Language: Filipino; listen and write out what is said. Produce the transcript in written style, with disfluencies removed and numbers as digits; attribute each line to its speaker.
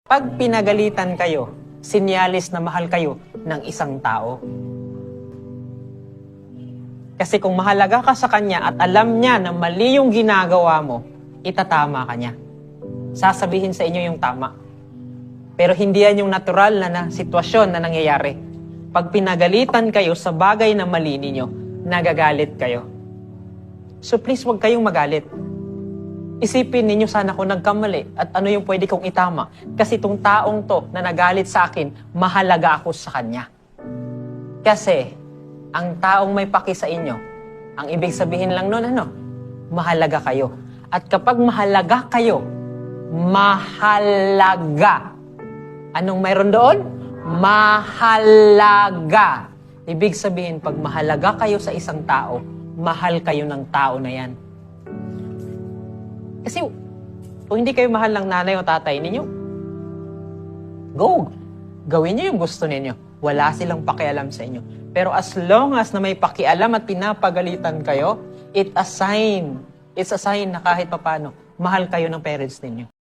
Speaker 1: Pag pinagalitan kayo, sinyalis na mahal kayo ng isang tao. Kasi kung mahalaga ka sa kanya at alam niya na mali yung ginagawa mo, itatama ka niya. Sasabihin sa inyo yung tama. Pero hindi yan yung natural na sitwasyon na nangyayari. Pag pinagalitan kayo sa bagay na mali ninyo, nagagalit kayo. So please, huwag kayong magalit. Isipin ninyo, sana ako nagkamali at ano yung pwede kong itama. Kasi itong taong to na nagalit sa akin, mahalaga ako sa kanya. Kasi ang taong may paki sa inyo, ang ibig sabihin lang nun, mahalaga kayo. At kapag mahalaga kayo, mahalaga. Anong mayroon doon? Mahalaga. Ibig sabihin, pag mahalaga kayo sa isang tao, mahal kayo ng tao na yan. Kasi kung hindi kayo mahal ng nanay o tatay ninyo, go! Gawin niyo yung gusto ninyo. Wala silang pakialam sa inyo. Pero as long as na may pakialam at pinapagalitan kayo, it's a sign na kahit papano, mahal kayo ng parents ninyo.